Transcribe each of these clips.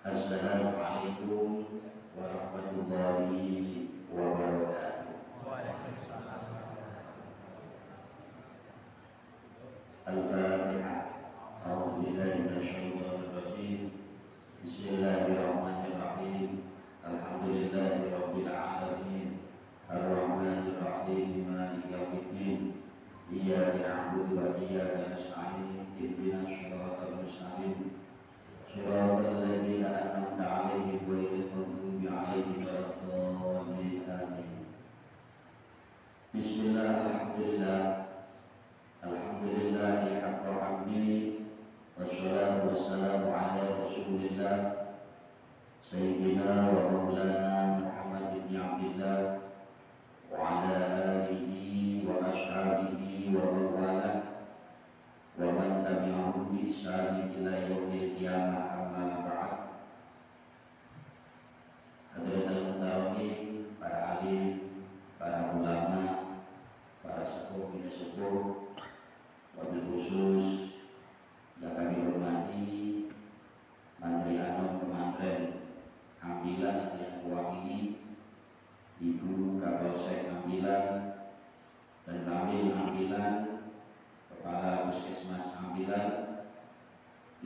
Assalamualaikum warahmatullahi wabarakatuh. Al-Fatihah. A'udzubillahi minasyaitonir rajim. Bismillahirrahmanirrahim. Alhamdulillahirabbil alamin. Ar-Rahmanir Rahim. Maliki yaumiddin. Iyyaka na'budu wa iyyaka nasta'in. Ihdinas shiratal mustaqim. Shiratal ladzina an'amta 'alaihim ghairil maghdubi 'alaihim waladdallin. Amin. Bismillah, alhamdulillah. Alhamdulillahi haqqa hamdihi. Wassalatu wassalamu ala rasulillah Sayyidina wa maulana Muhammad ibn Abdillah wa ala alihi wa ashabihi wa mawalah wa man tabi'ahum bi ihsanin ila yaumil qiyamah, amma ba'd. Hadirin muhtaromin, para alim, para ulama, para sepuh bin sepuh, wabil khusus yang kami hormati Menteri Anom Pesantren Ambilan yang Kuang ini, Ibu Kapolsek Ambilan dan Kamil Ambilan, Kepala Puskesmas Ambilan,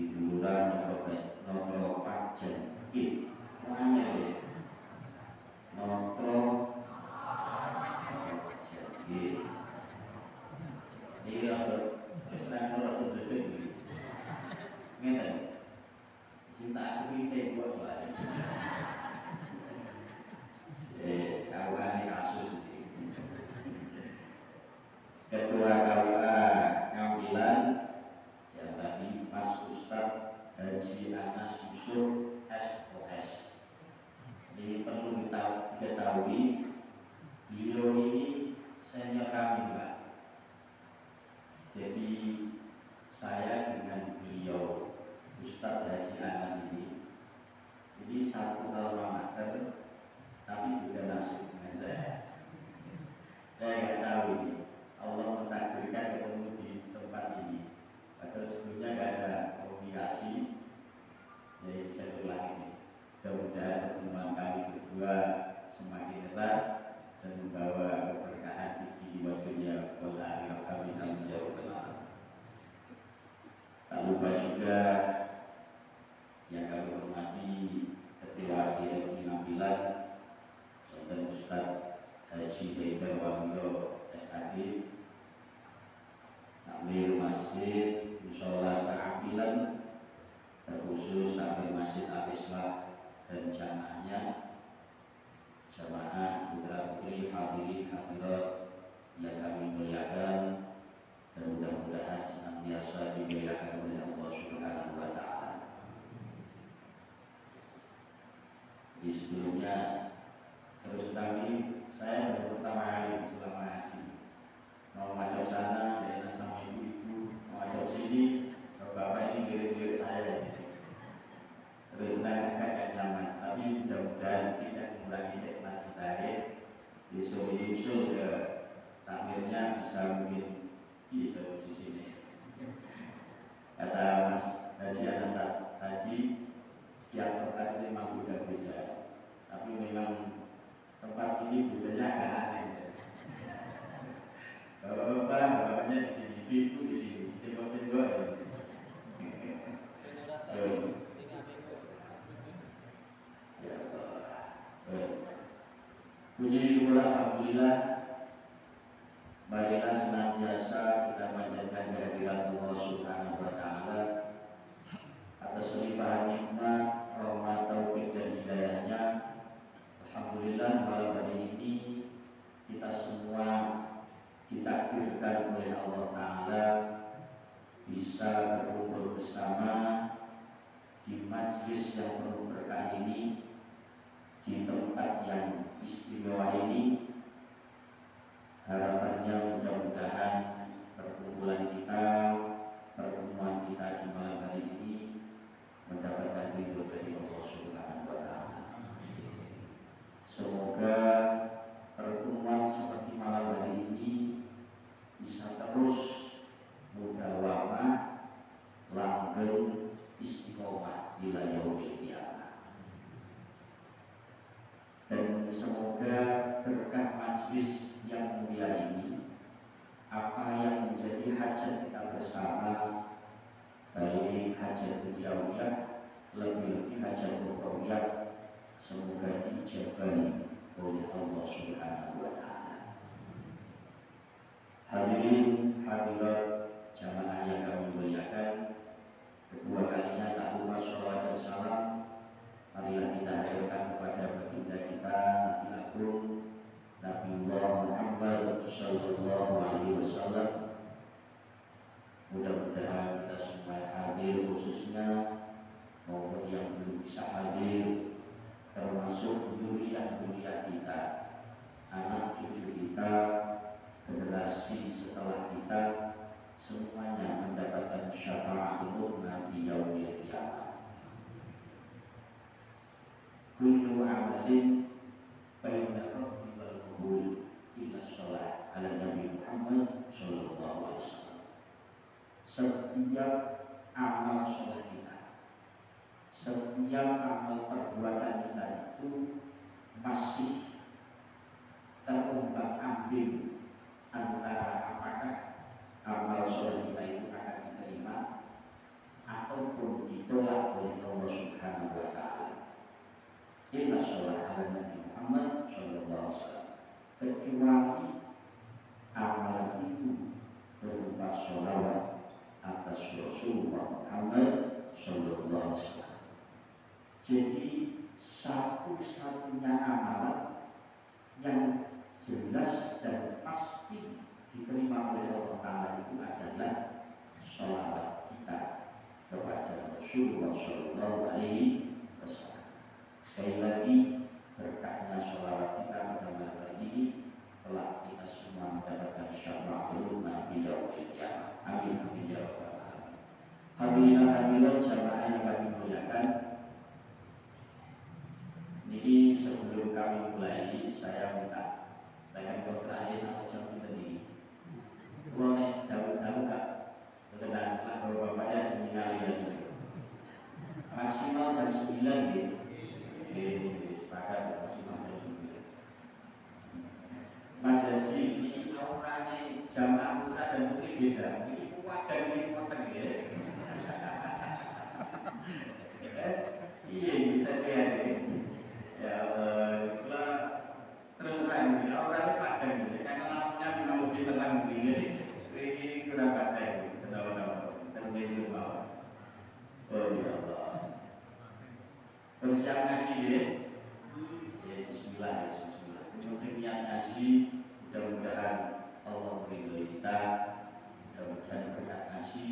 Ibu Lurah Notro Pajen, mana ya? Notro Pajen, ini sedang kalau berdek ini, ngerti? Cinta aku ini buat soalnya. Kawan kasus ini. Ketua KUA Ngambilan yang tadi Mas Ustadz Haji Anas Yusuf SOS. Ini perlu kita ketahui, beliau ini senior kami, Pak. Jadi saya dengan beliau Ustadz Haji Anas ini satu alma mater, tapi juga nasib dengan saya. Saya nggak tahu ini, Allah mentakdirkan ketemu di tempat ini. Padahal sebelumnya nggak ada komunikasi. Jadi saya ulang ini. Mudah-mudahan pertemuan kami berdua semakin erat dan membawa keberkahan di waktunya wal akhirah kami amin ya rabbal alamin. Tak lupa juga yang kami hormati Ketua DPR Ngambilan dan Ustadz Haji Haidar Waluyo SAD, Takmir Masjid Mushola Ambilan, terkhusus Takmir Masjid Al-Islah dan jamaahnya, jamaah putra putri hadirin hadirat yang kami muliakan, dan mudah-mudahan senantiasa dimuliakan oleh Allah Subhanahu wa Ta'ala. Di sebelumnya terus kami, saya baru pertama kali selama ngaji, mau ngajak sana, enak sama ibu-ibu, mau ngajak sini, bapak ini milik-milik saya gitu. Terus agak nyaman, tapi mudah-mudahan tidak mengurangi nikmat kita ya. Disusul ke takmirnya bisa mungkin di sini. Kata Mas Haji Anas tadi, setiap tempat ini memang beda-beda, tapi memang tempat ini budayanya agak aneh. Bapaknya di sini, ibu di sini, tengok-tengok ya. Puji syukur alhamdulillah, marilah senantiasa kita panjatkan kehadiran Allah Subhanahu wa Ta'ala atas limpahan nikmat, rahmat, taufik dan hidayahnya. Alhamdulillah, malam hari ini kita semua ditakdirkan oleh Allah Ta'ala bisa berkumpul bersama di majlis yang penuh berkah ini, di tempat yang istimewa ini, majlis yang mulia ini, apa yang menjadi hajat kita bersama, baik hajat duniawiyah, lebih-lebih hajat ukhrawiyah, semoga dijabai oleh Allah Subhanahu wa Ta'ala. Hadirin hadirat jamaah yang kami muliakan, kedua kalinya tak lupa sholawat dan salam marilah kita hadirkan kepada baginda kita Nabi Agung Nabiullah Muhammad sallallahu alaihi wasallam. Mudah-mudahan kita semua hadir, khususnya maupun yang belum bisa hadir, termasuk duliyah-duliyah kita, anak cucu kita, generasi setelah kita, semuanya mendapatkan syafaat untuk Nabi yaumil qiyamah. Kullu amalin baina rabbi wal qabul illa shalah ala Nabi Muhammad sallallahu alaihi wasallam. Setiap amal sholat kita, setiap amal perbuatan kita itu masih terumbang ambing antara apakah amal sholat kita itu akan diterima ataupun ditolak oleh Allah Subhanahu wa Ta'ala. Inna sholat ala Nabi Muhammad sallallahu alaihi wasallam, kecuali amal itu berupa sholawat atas Rasulullah Muhammad sallallahu alaihi wasallam. Jadi satu-satunya amalan yang jelas dan pasti diterima oleh Allah Ta'ala itu adalah sholawat kita kepada Rasulullah sallallahu alaihi wasallam. Sekali lagi, berkahnya sholawat kita pada malam hari ini telah kita semua mendapatkan syafaatul Nabi yaumil qiyamah. Amin amin ya rabbal alamin. Hadirin hadirat jamaah yang kami muliakan, ini sebelum kami mulai, saya minta tanya bertanya sampai jam kita ini. Kalau nih jauh-jauh kak, berkenan kalau bapaknya jam 5 maksimal jam 9 gitu. Sepakat maksimal jam 9. Mas Haji, ini auranya jamaah putra dan putri beda. Ini kuat dan ini poteng ya. Iya bisa lihat ya. Ya Allah, terus terang auranya padang ya. Karena lampunya memang lebih terang begini. Ini kurang padang. Kenapa-kenapa? Terbesi bawah. Oh ya Allah. Bersiap ngaji ya. Bismillah. Kemudian niat ngaji, mudah-mudahan Allah meridhoi kita, mudah-mudahan berkat ngaji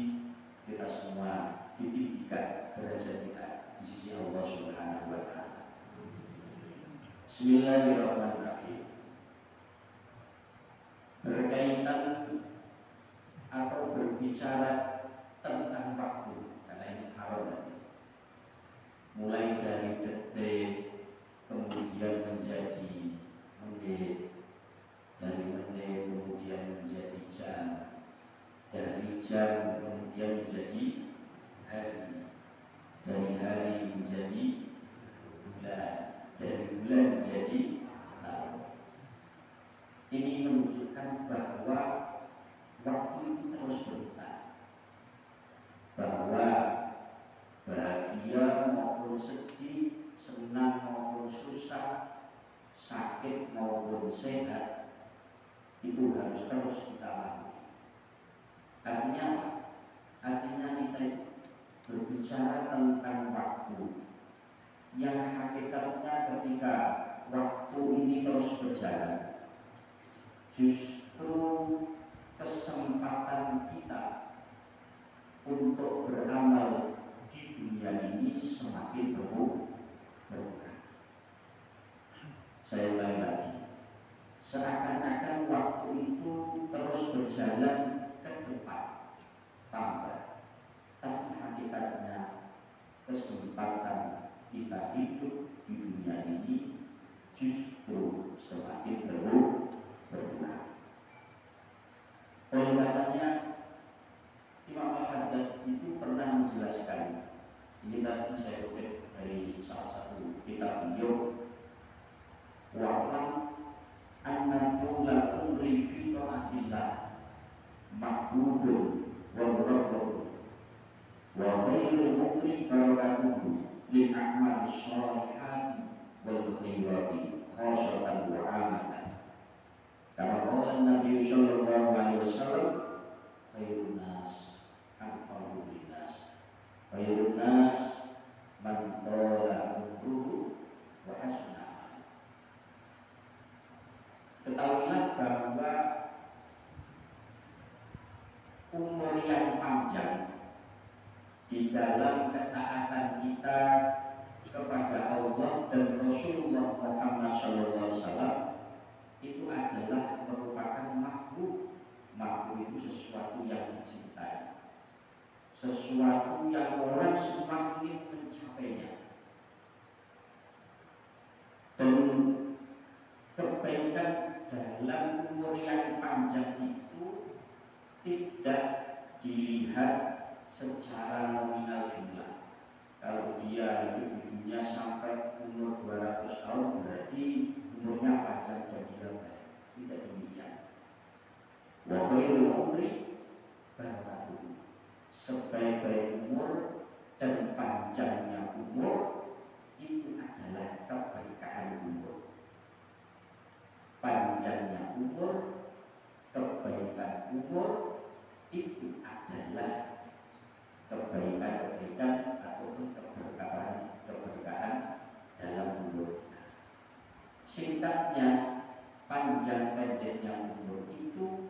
kita semua ditinggikan derajat kita di sisi Allah Subhanahu wa Ta'ala. Bismillahirrahmanirrahim. Berkaitan atau berbicara tentang waktu, karena ini haram tadi. Mulai dari detik, kemudian menjadi menit, dari menit kemudian menjadi jam, dari jam kemudian menjadi hari, dari hari menjadi bulan, dari bulan menjadi tahun. Ini menunjukkan bahwa waktu itu terus berputar, bahwa bahagia maupun sedih, senang maupun susah, sakit maupun sehat, itu harus terus kita lalui. Artinya apa? Artinya kita berbicara tentang waktu yang hakikatnya ketika waktu ini terus berjalan, justru kesempatan kita untuk beramal di dunia ini semakin berkurang. Saya ulangi lagi, seakan-akan waktu itu terus berjalan ke depan, tambah, tapi hakikatnya kesempatan kita hidup di dunia ini justru semakin berkurang. Oleh karenanya Imam Al-Haddad itu pernah menjelaskan, ini tadi saya kutip dari salah satu kitab beliau, wa'lam anna barakatuhu lil a'mal sholihati wal khairati khosatan wa amatan. Kama qala Nabi sallallahu alaihi wasallam, khairun nas anfa'u linnas, khairun nas man qala umruhu wa hasuna. Ketahuilah bahwa umur yang panjang di dalam ketaatan kita kepada Allah dan Rasulullah Muhammad SAW itu adalah merupakan makhluk itu sesuatu yang dicintai, sesuatu yang orang semua ingin mencapainya, dan kebaikan dalam umur yang panjang itu tidak dilihat secara nominal jumlah. Kalau dia hidup di dunia sampai umur 200 tahun berarti umurnya panjang dan dia baik. Tidak demikian. Wa khairul umri barakatuh. Sebaik-baik umur dan panjangnya umur itu adalah keberkahan umur. Panjangnya umur, kebaikan umur itu adalah kebaikan ataupun keberkahan dalam umur. Singkatnya, panjang pendeknya umur itu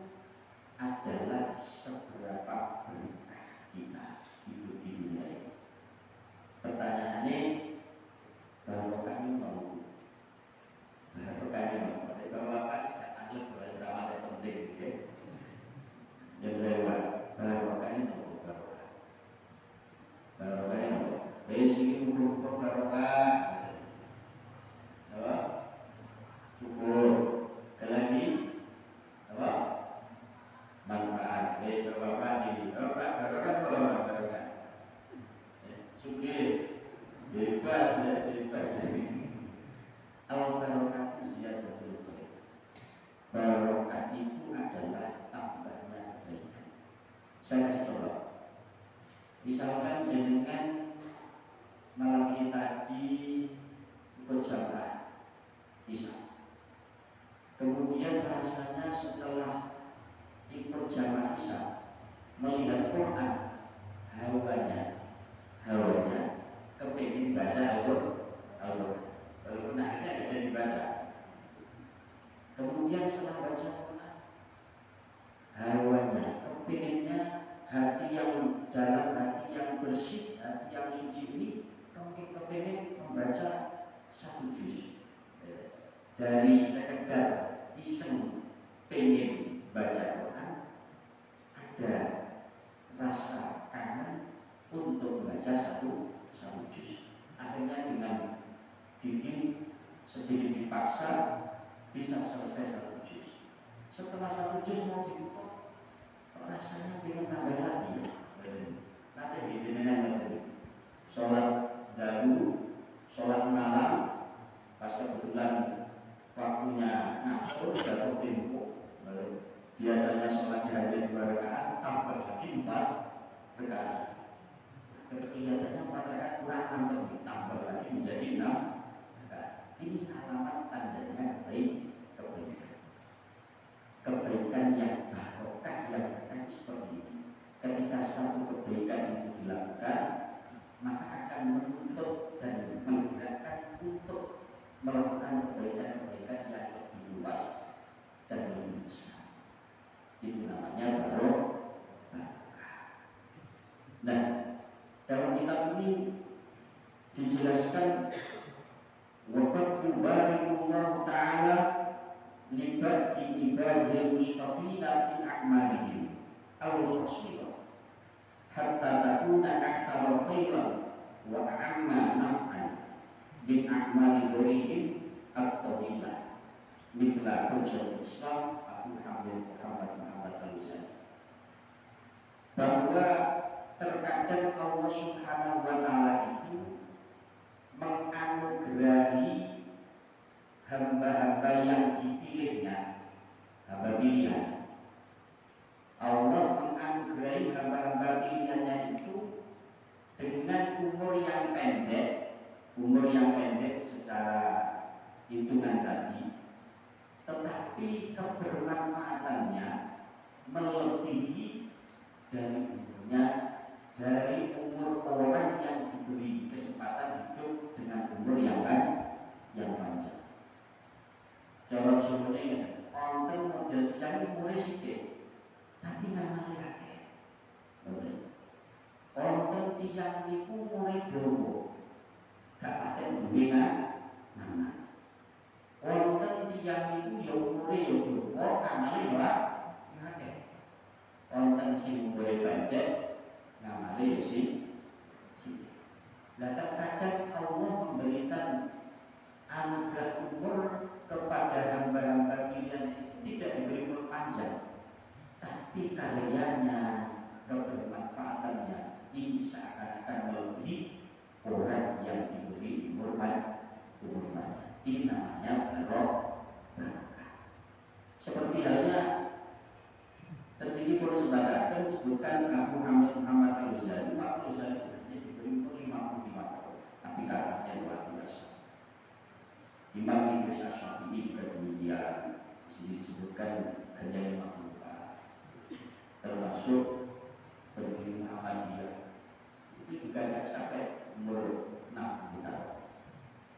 adalah seberapa berkah kita hidup di dunia ini. Pertanyaannya, barokahnya mau? Barokahnya mau? Kalau Bapak saya tanya bahasa Ramadan penting, ya. Yang saya buat barokahnya mau? Barokahnya mau? Basic hukum barokah. Apa? Syukur. Lagi apa? Manfaat. Barokah di barokah. Syukur. Bebas. Al barokah ziyadatul khair. Barokah itu adalah tambahnya kebaikan. Saya kasih contoh. Misalkan jenengan malam ini tadi ikut jamaah Isya. Kemudian rasanya setelah ikut jamaah Isya melihat Quran, hawanya kepingin baca Al-Quran. Walaupun akhirnya bisa dibaca. Kemudian setelah baca Quran, hawanya kepinginnya hati yang dalam, hati yang bersih, hati yang suci ini kepingin membaca satu juz. Dari sekedar iseng pengen baca Quran, ada rasa kangen untuk membaca satu juz. Akhirnya dengan bikin sedikit dipaksa bisa selesai satu juz. Setelah satu juz mau dibuka, rasanya ingin tambah lagi. Nanti di jenengan sholat dahulu, sholat malam, pas kebetulan waktunya nafsu jatuh tempo. Biasanya sholatnya hanya 2 rakaat, tambah lagi 4 rakaat. Kelihatannya 4 rakaat kurang mantap, ditambah lagi menjadi 6. Ini alamat tandanya kebaikan yang barokah, yang berkah seperti ini. Ketika satu kebaikan itu dilakukan, maka akan menuntut dan menggerakkan untuk melakukan kebaikan-kebaikan yang lebih luas dan lebih besar. Itu namanya barokah. Nah, dalam kitab ini dijelaskan waqad yubarikullahu ta'ala libati ibadil mustafina fi a'malihim al-qasira hatta takuna aktsara khairan wa amma naf'an min a'mali ghairihim at-tawilah mithla hujjatul Islam Abu Hamid Muhammad al-Ghazali. Bahwa terkadang Allah Subhanahu wa ta'ala itu menganugerahi hamba-hamba yang dipilihnya, hamba pilihan. Allah menganugerahi hamba-hamba pilihannya itu dengan umur yang Jawane wonten model tiyang umure sithik tapi ngamale akeh. Mboten. Wonten tiyang niku umure dawa. Gak patek duwe ngamal. Wonten tiyang niku ya umure ya dawa, ngamale ya akeh. Wonten sing umure pendek, ngamale ya sithik. Lah terkadang Allah memberikan anugerah umur kepada hamba-hamba pilihan itu tidak diberi umur panjang, tapi karyanya, kebermanfaatannya ini seakan-akan melebihi orang yang diberi umur panjang. Ini namanya barokah. Seperti halnya tertinggi persebadakan sebutkan Abu Hamid Muhammad Al-Ghazali. Pak Al-Ghazali hanya diberi umur 55 tahun, tapi karyanya luar biasa. Imam Idris Asy-Syafi'i juga demikian. Di sini disebutkan hanya 54. Termasuk pendiri Muhammadiyah itu juga tidak sampai umur 60 tahun.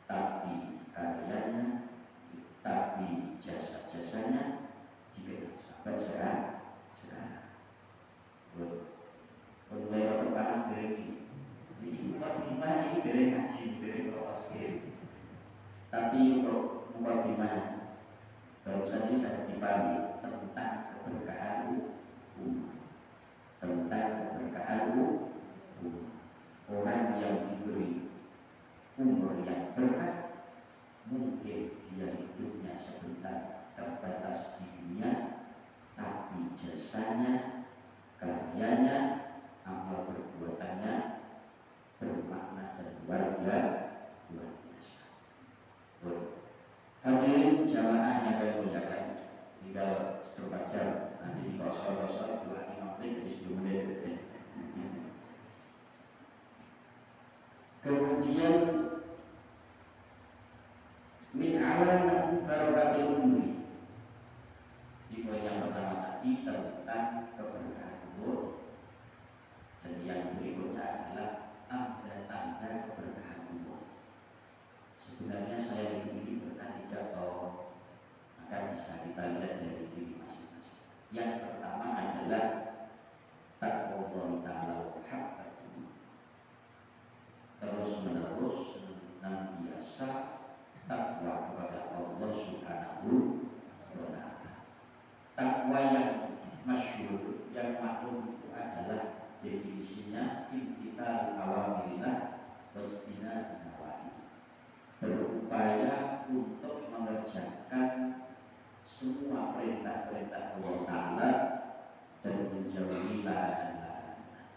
Tapi karyanya, tapi jasa-jasanya juga sampai sekarang. Mulai waktu panas dari ini. Jadi mukadimah ini dari ngaji, dari proses. Tapi untuk mukadimah barusan ini saya dipahami tentang keberkahan umat, tentang keberkahan umat. Orang yang diberi umur yang berkah, mungkin dia hidupnya sebentar terbatas di dunia, tapi jasanya, karyanya, amal perbuatannya bermakna dan luar biasa. Hadirin jamaah yang kami muliakan, tinggal 4 jam, nanti di kosong-kosong 25 menit jadi 10 menit. Kemudian min alam barokatil umri. Di poin yang pertama tadi tentang keberkahan umur, dan yang berikutnya adalah tanda-tanda keberkahan umur. Sebenarnya saya ini berkah atau maka bisa kita lihat dari diri masing-masing. Yang pertama adalah taqwa ta'ala haqqa, terus menerus senantiasa takwa kepada Allah Subhanahu wa ta'ala. Takwa yang masyhur, yang maklum itu adalah definisinya imtithal awamirillah wastina nawahi, berupaya untuk mengerjakan semua perintah-perintah Allah Ta'ala dan menjauhi larangan-larangan.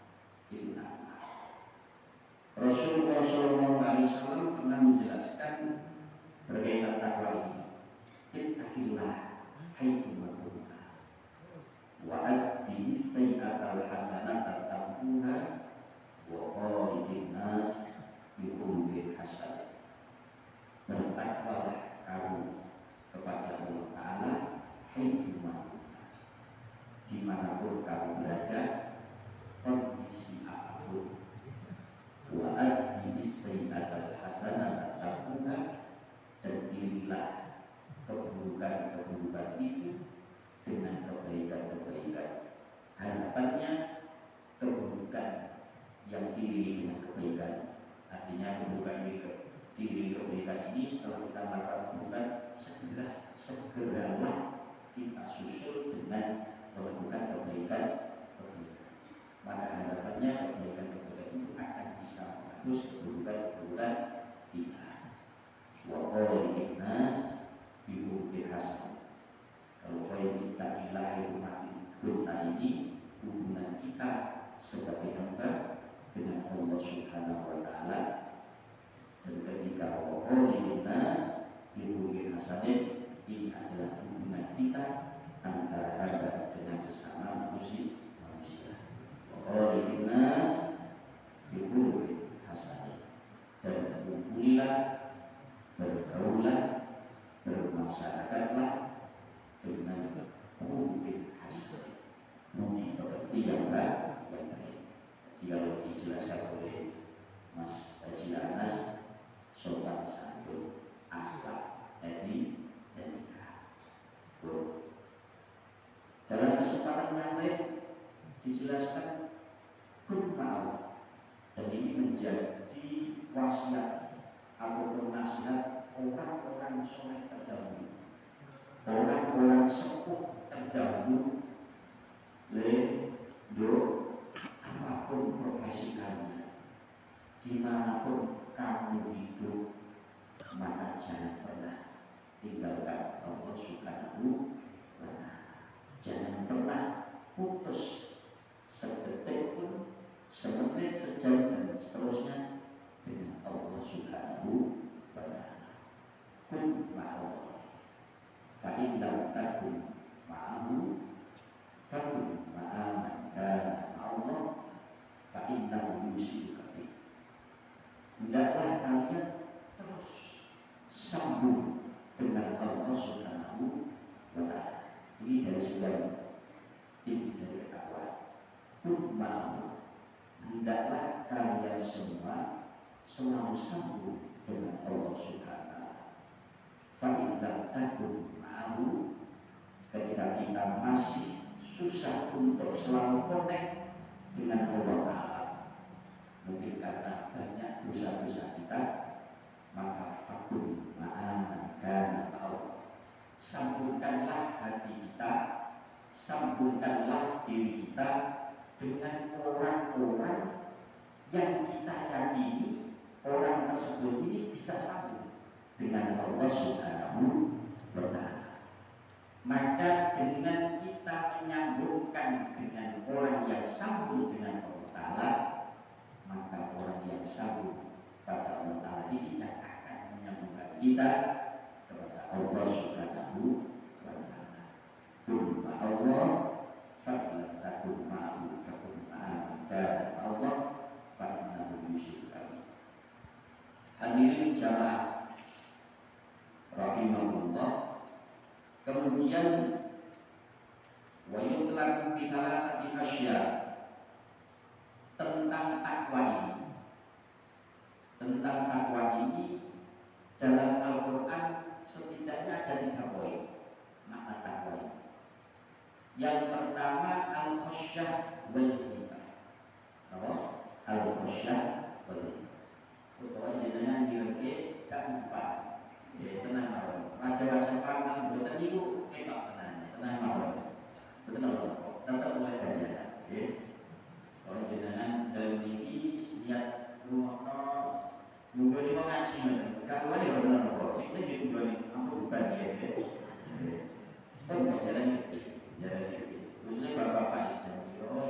Itu nama. Rasulullah SAW pernah menjelaskan berkaitan takwa ini. Ittaqillah haitsu ma kunta wa adbi as-sayyi'ata al-hasanata tamhuha wa qaliqin nas bi khuluqin hasan. Bertakwalah kamu kepada Allah Ta'ala haitsu ma kunta, dimanapun kamu berada, kondisi apapun. Wa adbi as-sayyi'ata al-hasanata tamhuha, dan inilah keburukan-keburukan itu dengan kebaikan-kebaikan. Harapannya keburukan yang diiringi dengan kebaikan, artinya keburukan ini diiringi kebaikan ini, setelah kita melakukan keburukan, segeralah kita susul dengan melakukan kebaikan. Maka harapannya kebaikan-kebaikan itu akan bisa menghapus keburukan-keburukan kita. Wa qawli nas bi khuluqin hasan. Kalau qawli taqillahi kita ini hubungan kita sebagai hamba dengan Allah Subhanahu wa ta'ala, dan ketika wa qawli nas bi khuluqin hasan, ini adalah hubungan kita antara hamba dengan sesama manusia. Wa qawli nas bi khuluqin hasan, dan berkumpulilah, bergaulah, bermasyarakatlah dengan khuluqin hasan, budi pekerti yang baik. Jadi kalau dijelaskan oleh Mas Haji Anas, sopan santun, akhlak, etika. kesempatan yang lain dijelaskan kun ma'allah, dan ini menjadi wasiat ataupun nasihat orang-orang soleh terdahulu, orang-orang sepuh terdahulu. Apapun profesi kamu, dimanapun kamu hidup, maka jangan pernah tinggalkan Allah Subhanahu wa ta'ala. Jangan pernah putus sedetik pun, semenit, sejam, dan seterusnya dengan Allah Subhanahu wa ta'ala. Kun ma'allah, fa'in lam takun ma'ahu, fakun ma'aman kana Allah, fa'in lam yusibuka. Hendaklah kalian terus sambung dengan Allah Subhanahu wa ta'ala. Ini dari sebuah inti dari dakwah. Kun ma'ahu, hendaklah kalian semua selalu sambung dengan Allah Subhanahu wa ta'ala. Fa'in lam takun ma'ahu, ketika kita masih susah untuk selalu connect dengan Allah Ta'ala, mungkin karena banyak dosa-dosa kita, maka fakun ma'aman kana Allah, sambungkanlah hati kita, sambungkanlah diri kita dengan orang-orang yang kita yakini orang tersebut ini bisa sambung dengan Allah Subhanahu wa ta'ala. Maka dengan kita menyambungkan dengan orang yang sambung dengan Allah Ta'ala, maka orang yang sambung pada Allah Ta'ala ini yang akan menyambungkan kita kepada Allah Subhanahu wa ta'ala. Kun ma'allah, fa'in takun ma'ahu, fakun ma'aman kana Allah, fa'innahu yusibuka. Hadirin jamaah rahimahullah. Kemudian wa yutlaqu bi thalathati asya, tentang takwa ini. Tentang takwa ini dalam Al-Quran setidaknya ada 3 poin makna takwa ini. Yang pertama al-khasyah wal hibah. Al-khasyah wal hibah. Utawa jenengan direke gak lupa. Tenang mawon. Raja-raja pangan mboten niku ketok tenan. Tenang mawon. Mboten apa. Tetep mulai ganjaran. Nggih. Kalau jenengan dalam ini niat rumono nunggu di mengaji mboten. Kalau ada benar apa? Sing nek nunggu ni ampun bukan ya. Kan ganjaran itu. Jalan itu. Khususnya bapak-bapak istri. Oh,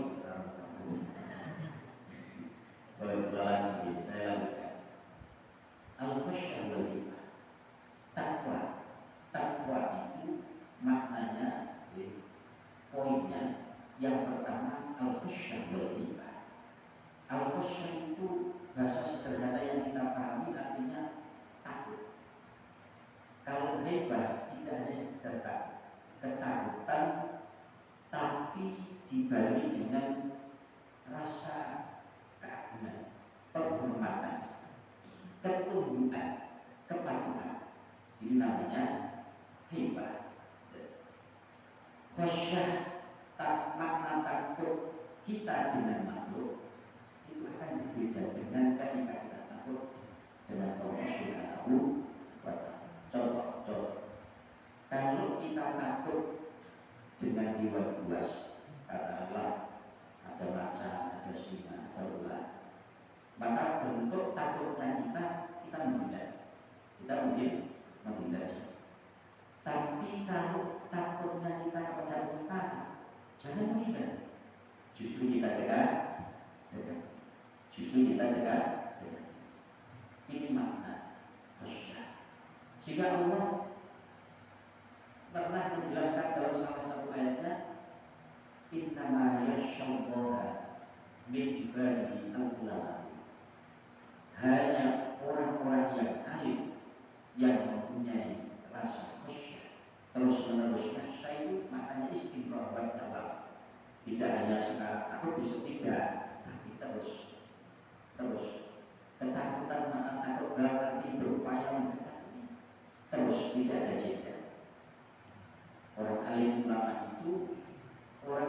kalau berjalan sendiri, saya lanjutkan. Al-khasyah wal hibah. Takwa itu maknanya, poinnya yang pertama al-khasyah wal hibah. Al-khasyah itu bahasa sederhana yang kita pahami artinya takut. Kalau hibah tidak hanya sekedar ketakutan, tapi dibalik dengan rasa keagungan, penghormatan, ketundukan, kepatuhan. Ini namanya hibah. Khasyah, makna takut kita dengan makhluk itu akan berbeda dengan ketika kita takut dengan Allah Subhanahu wa ta'ala. Contoh, kalau kita takut dengan hewan buas, katakanlah ada macan, ada singa, ada ular, maka bentuk takutnya kita menghindar. Kita mungkin menghindar. Tapi kalau takutnya kita kepada Allah, jangan menghindar. Justru kita dekat. Justru kita dekat. Ini makna khasyah. Jika Allah pernah menjelaskan dalam salah satu ayatnya, innama yasyallahu min ibadihi al-ulama. Hanya orang-orang yang alim yang mempunyai rasa khasyah terus menerus. Khasyah itu maknanya istighfar wa tawab. Tidak hanya sekarang takut besok tidak, tapi terus ketakutan makna takut berarti berupaya mendekati terus, tidak ada jeda. Orang alim ulama itu orang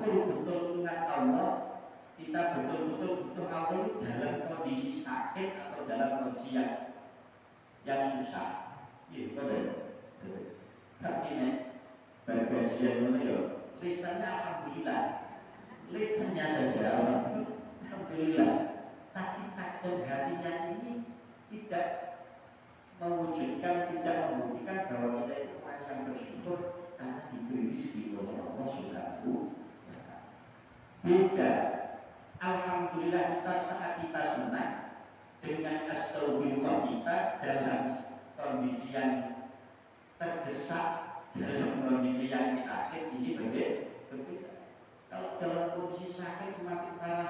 betul-betul ingat Allah, kita betul-betul butuh Allah itu dalam kondisi sakit atau dalam kondisi yang susah. Iya, betul. Tapi nih, bergajian itu, lisannya alhamdulillah, lisannya saja alhamdulillah. Tapi takdir hatinya ini tidak mewujudkan, tidak membuktikan bahwa kita itu orang yang bersyukur karena diberi rezeki oleh Allah Subhanahu wa Ta'ala. Beda. Alhamdulillah kita saat kita senang dengan astagfirullah kita dalam kondisi yang terdesak, dalam kondisi yang sakit ini berbeda. Kalau dalam kondisi sakit semakin parah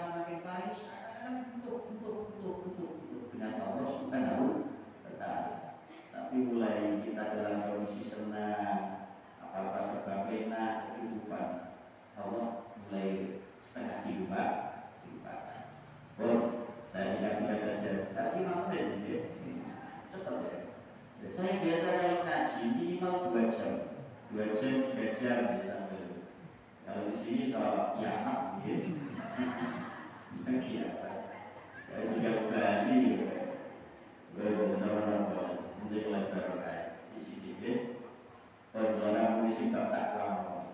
seakan-akan butuh dengan Allah Subhanahu wa Ta'ala. Tapi mulai kita dalam kondisi senang, apa-apa serba enak, kehidupan Allah mulai setengah dilupakan. Oh, saya singkat-singkat saja. Tapi mau deh, cepat ya. Saya biasa kalau ngaji minimal 2 jam, 3 jam sampai. Kalau di sini soal kiamat, gitu. Kiamat. Saya juga berani, benar-benar menjadi lebar di sini. Orang mengisi takwa.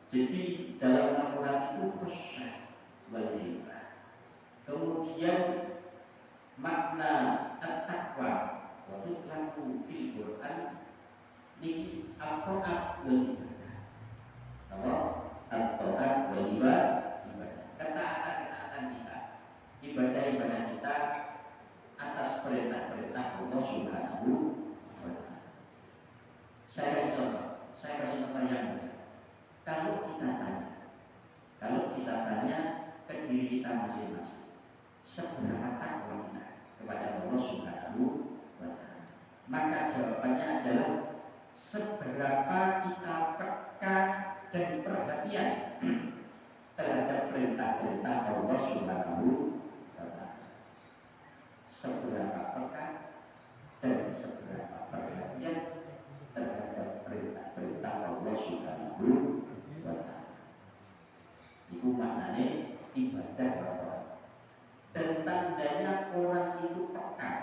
Jadi dalam Al-Quran itu khusyuk sebagai itu. Kemudian makna at-taqwa waktu laku fil Quran niki at-ta'at wal ibadah. Apa? At-ta'at wal ibadah. Ketaatan kita, ibadah kita atas perintah-perintah Allah Subhanahu wa Ta'ala. Saya kasih contoh yang mudah. Kalau kita tanya ke diri kita masing-masing, seberapa takwa kita kepada Allah Subhanahu wa Ta'ala, maka jawabannya adalah seberapa kita peka dan perhatian terhadap perintah-perintah Allah Subhanahu wa Ta'ala. Seberapa peka dan seberapa perhatian terhadap perintah-perintah Allah Subhanahu wa Ta'ala. Itu maknanya ibadah Allah. Dan tandanya orang itu peka,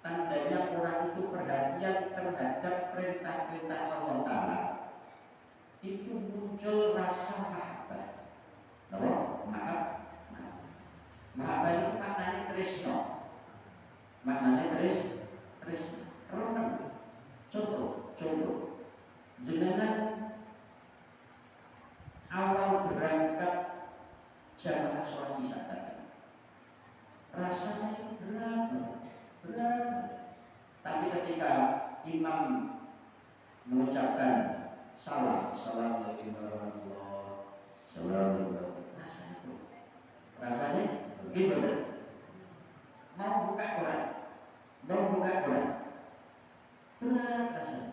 tandanya orang itu perhatian terhadap perintah-perintah Allah Ta'ala, itu muncul rasa mahabbah. Mahabbah itu maknanya tresno. Maknanya tresno. Contoh. Jenengan awal berangkat jamaah sholat isya tadi, rasanya itu berat. Tapi ketika imam mengucapkan Assalamualaikum warahmatullahi wabarakatuh, rasanya gimana? Mau buka Quran, berat rasanya.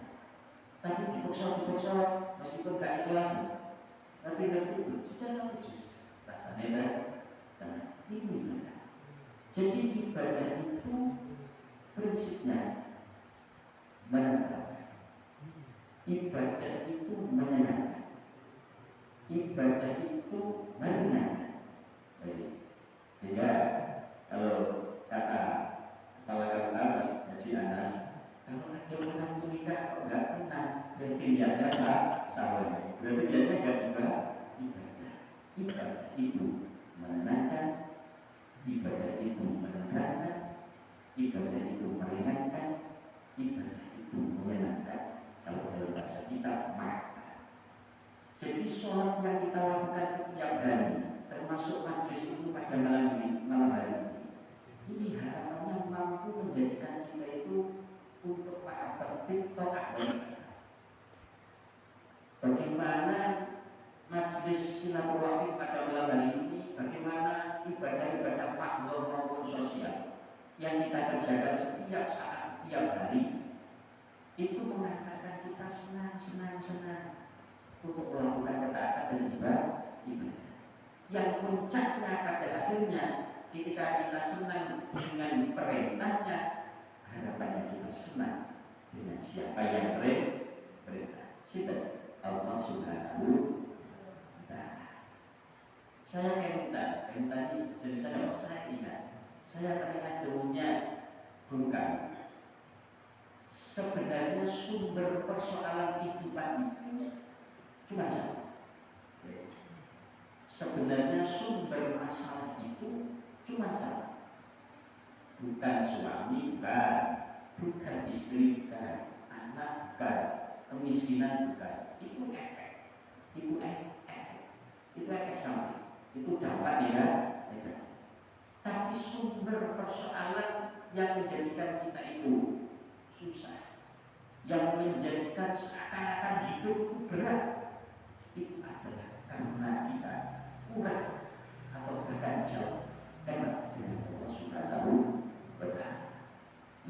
Tapi dipaksa meskipun gak ikhlas, tapi sudah 1 juz, rasanya berat. Ini ibadah. Jadi ibadah itu prinsipnya menyenangkan. Ibadah itu menyenangkan. Ibadah itu meringankan. Sehingga kalau kata kepala Anas, Haji Anas, kalau ada orang menikah kok nggak kenal, berarti niatnya salah. Berarti niatnya nggak ibadah. Ibadah itu menenangkan, ibadah itu menenangkan, ibadah itu meringankan, ibadah itu menyenangkan. Kalau dalam bahasa kita makna. Jadi sholat yang kita lakukan setiap hari, termasuk majlis itu pada malam hari ini harapannya mampu menjadikan kita itu untuk mahabbah fitrah. Bagaimana majlis silaturahmi pada malam hari ini, bagaimana ibadah-ibadah makhluk maupun sosial yang kita kerjakan setiap saat, setiap hari, itu mengatakan kita senang untuk melakukan ketaatan dan ibadah. Yang puncaknya pada akhirnya ketika kita senang dengan perintahnya, harapannya kita senang dengan siapa yang perintah. Siapa? Allah Subhanahu wa Ta'ala. Saya kayak tadi jadi saya ingat, saya teringat dulunya bukan. Sebenarnya sumber persoalan kehidupan itu cuma satu. Sebenarnya sumber masalah itu cuma satu. Bukan suami, bukan istri, bukan anak, bukan kemiskinan, bukan. Itu efek. Itu efek sama. Itu dampak ya. Tapi sumber persoalan yang menjadikan kita itu susah, yang menjadikan seakan-akan hidup itu berat, itu adalah karena kita kurang atau bahkan jauh dengan Allah Subhanahu wa Ta'ala.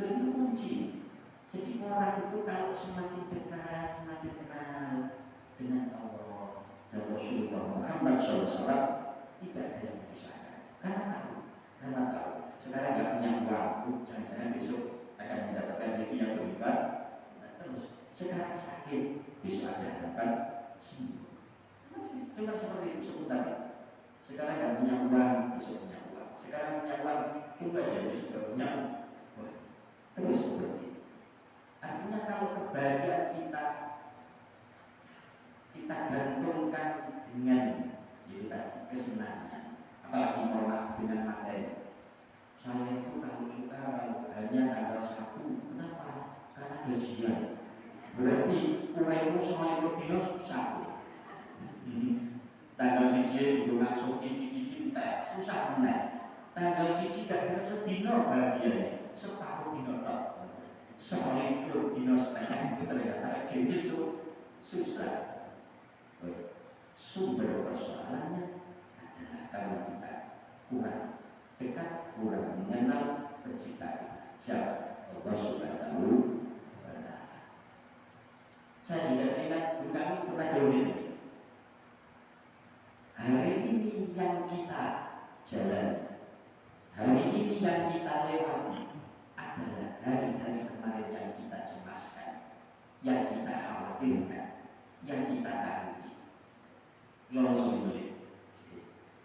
Lebih kunci. Jadi orang itu kalau semakin dekat, semakin kenal dengan Allah dan Rasulullah Muhammad SAW, tidak ada yang memisahkan. Karena tahu. Sekarang nggak punya uang, jangan-jangan besok akan mendapatkan rezeki yang berlipat. Terus sekarang sakit, besok ada harapan sembuh. Cuma seperti itu sebentar. Sekarang nggak punya uang, besok punya uang. Sekarang punya uang, tunggu aja besok punya uang. Terus seperti itu. Artinya kalau kebahagiaan kita gantungkan dengan itu tadi kesenangan, apalagi mohon dengan materi. Saya itu kalau suka hanya tanggal 1, kenapa? Karena gajian. Berarti umurmu semuanya berdino susah. Tanggal 1 itu langsung ini susah menang. Tanggal 1 tidak benar sedino bahagia, separuh dino tak. Semuanya itu dino setengah itu ternyata jadi susah. Sumber persoalannya adalah kalau kita kurang dekat, kurang mengenal pencipta siapa Allah Subhanahu wa Ta'ala. Saya juga ingat bukan pernah jauh ini. Hari ini yang kita jalan, hari ini yang kita lewati adalah hari-hari kemarin yang kita cemaskan, yang kita khawatirkan, yang kita takuti.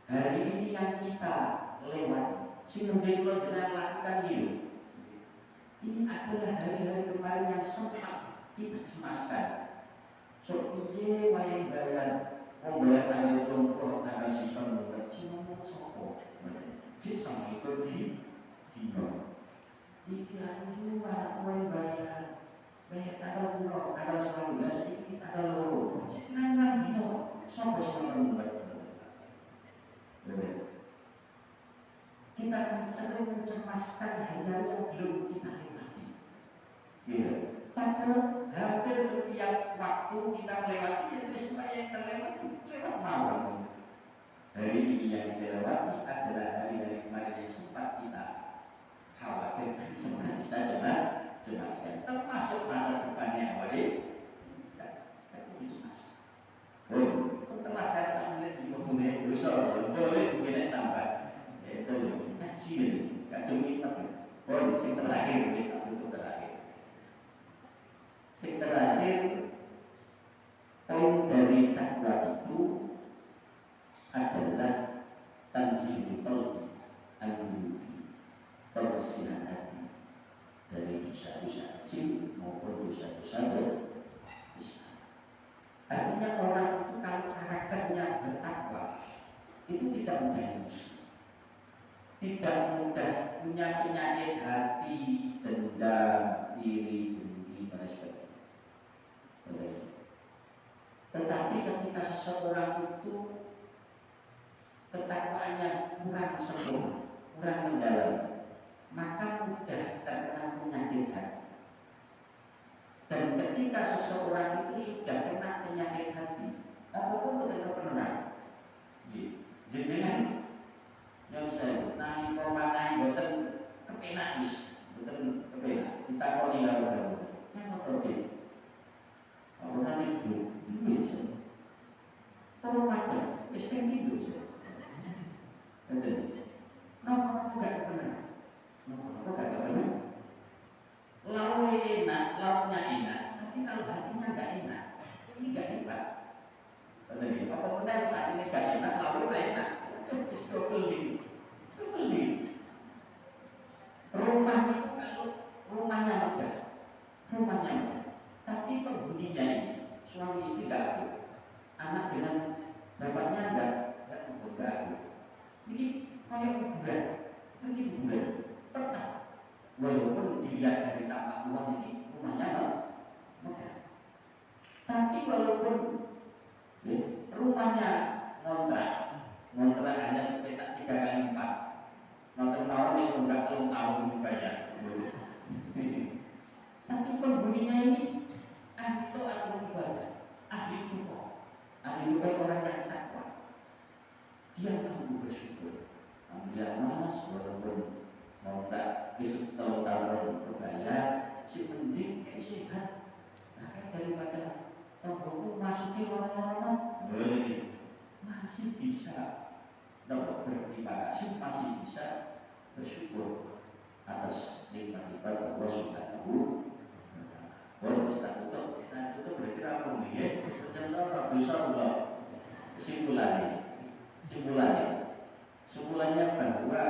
Hari ini yang kita lewati, sehingga kalau jangan lakukan itu. Ini adalah hari-hari kemarin yang sempat kita cemaskan. So iye wayang bayar, bayar tanggal 20 tanggal simpan bukan cuma mau sopo, cik sama itu di dino. Iki anu wayang bayar tanggal 20 tanggal 19 iki tanggal 2, cik nang dino. Sopo sama membuat kita akan sering mencemaskan hari-hari yang belum kita lewati. Padahal hampir setiap waktu kita melewati itu semua yang terlewati lewat malam. Hari ini yang kita lewati adalah hari-hari kemarin yang sempat kita khawatirkan, sempat kita cemaskan. Termasuk masa depannya boleh kita cemas. Termasuk sambil di kemudian besar, boleh kemudian tambah. Itu ngaji, kadang kita boleh. Yang terakhir, itu terakhir. Yang terakhir, poin dari takwa itu adalah tanzihul qalbi an-nubuwi, pembersihan hati dari dosa-dosa kecil maupun dosa-dosa besar. Artinya orang itu kalau karakternya bertakwa itu tidak mudah emosi, tidak mudah punya penyakit hati, dendam, iri, dengki, dan sebagainya. Tetapi ketika seseorang itu ketakwaannya kurang sempurna, kurang mendalam, maka mudah terkena penyakit hati. Dan ketika seseorang itu sudah kena penyakit hati, apapun tidak pernah. Jenengan yang saya nanti pemanai boten kepenak boten kepenak. Kita kau tinggal baru, yang mau apa nanti dulu aja. Kalau ada, istri dulu aja. Betul. Nama aku gak pernah. Lauknya enak, tapi kalau hatinya gak enak, ini gak hebat. Betul. Apapun saya saat ini gak enak, lauknya enak. yang mampu bersyukur. Alhamdulillah mas, walaupun mau tak bisa tahun berbayar, si penting sehat. Nah, daripada tonggoku masuki orang-orang, masih bisa. Berterima kasih, masih bisa bersyukur atas nikmat-nikmat Allah Subhanahu wa taala. Boleh Ustaz itu berarti apa nih? Contoh bisa Allah simpulannya bahwa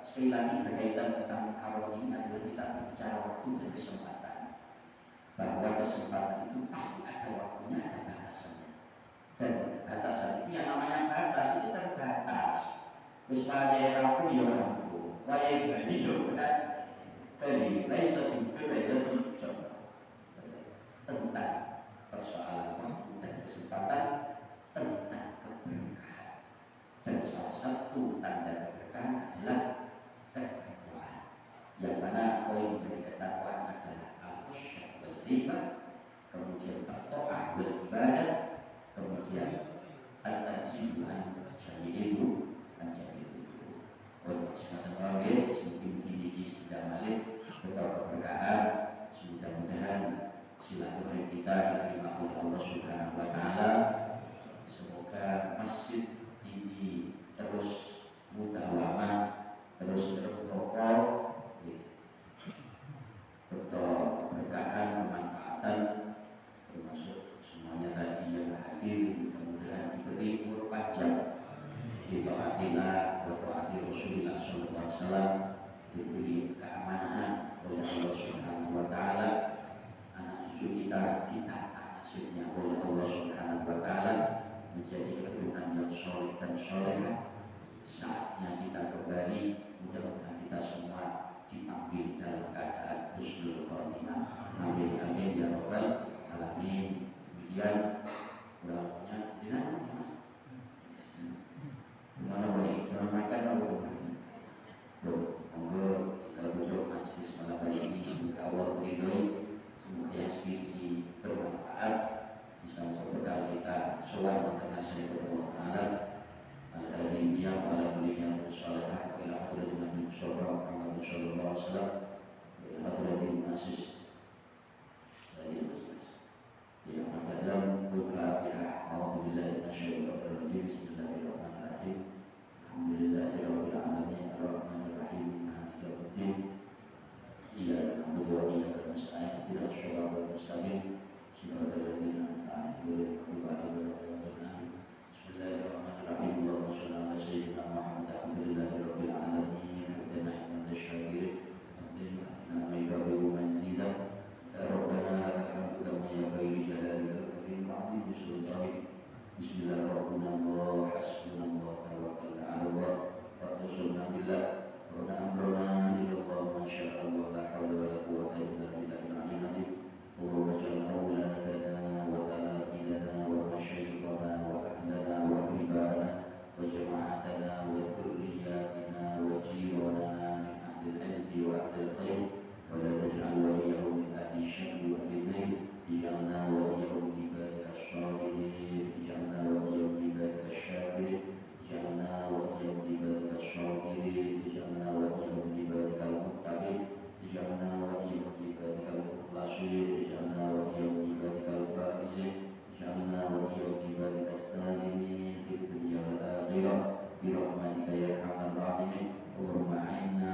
sekali lagi berkaitan tentang awal ini adalah kita berbicara waktu dan kesempatan. Bahwa kesempatan itu pasti ada waktunya, ada batasannya. Dan batasan itu yang namanya batas itu terbatas. Terus wajah aku ya mampu, wajah bagi ya benar. Jadi lain satu tentang persoalan waktu dan kesempatan, tentang keberkahan. Dan salah satu tanda keberkahan adalah ketakwaan. Yang mana poin dari ketakwaan adalah al-khusyuk wal hibah, kemudian at-ta'ah wal ibadah, kemudian at-tanzihu an jami'ilu an-jami'ilu. Oleh kesempatan orang semakin tinggi sudah malik betul keberkahan. Mudah-mudahan silaturahim kita diterima oleh Allah Subhanahu wa taala. Semoga masjid ini terus mudawamah, terus berprokol, betul keberkahan, kemanfaatan, termasuk semuanya tadi yang hadir. Mudah-mudahan diberi umur panjang, ditaatillah wa taati Rasulullah sallallahu alaihi wasallam, diberi keamanan oleh Allah Subhanahu wa taala. Anak cucu kita ditata nasibnya oleh Allah Subhanahu wa taala menjadi keturunan yang soleh dan solehah. Saatnya kita kembali, mudah-mudahan kita semua dipanggil dalam keadaan husnul khotimah. Amin amin ya rabbal alamin. Kemudian ulangnya dengan mana boleh jangan makan atau monggo kita duduk majlis malam hari ini. Semoga Allah meridhoi, semoga yang sedikit bermanfaat bisa memperkaya kita sowan wonten nasihat Allah Taala. Al-Hadiyah ala mulia salihah ila hadratin Nabi Muhammad sallallahu alaihi wasallam ila hadratin Aziz dari yang dalam Al-Fatihah. A'udzubillahi minasyaitonir rajim. Bismillahirrahmanirrahim. Alhamdulillahirabbil alamin arrahmanir rahim maliki yaumiddin. Iyyaka na'budu wa iyyaka nasta'in ihdinas siratal mustaqim siratal ladzina an'amta 'alaihim ghairil maghdubi 'alaihim. Bismillahirrahmanirrahim. Allahumma shalli 'ala sayyidina Muhammad. Alhamdulillahirabbil alamin. Rabbana innaka syakirin. Rabbana ma'ibahu mazida. Rabbana lakal hamdu kama yanbaghi li jalalika karim wa'di bisultani. Bismillahirrahmanirrahim. Hasbunallahu wa tawakkalna 'ala Allah wa tawakkal billah. Wa amruna ila ma syaa Allah la haula wa la quwwata illa billahil 'aliyyil 'azim. Allahumma ij'al awladana wa talaqina wa masyayikhana wa ahlana wa ibadana wa jama'atana wa dhurriyyatina wa jiranana min ahlil ilmi wa ahlil khair wa la taj'al waliyahum min ahli syarri wa ahli al-layl. Ij'alna waliyahum min ibadika as-salihin, ij'alna waliyahum min ibadika asy-syakirin, ij'alna waliyahum min ibadika as-sabirin, ij'alna waliyahum min ibadika al-muttaqin, ij'alna waliyahum min ibadika al-mukhlasin, ij'alna waliyahum min ibadika al-faizin, ij'alna waliyahum min ibadika as-salimin fid dunya wal akhirah bi rahmatika ya arhamar rahimin. Allahumma a'inna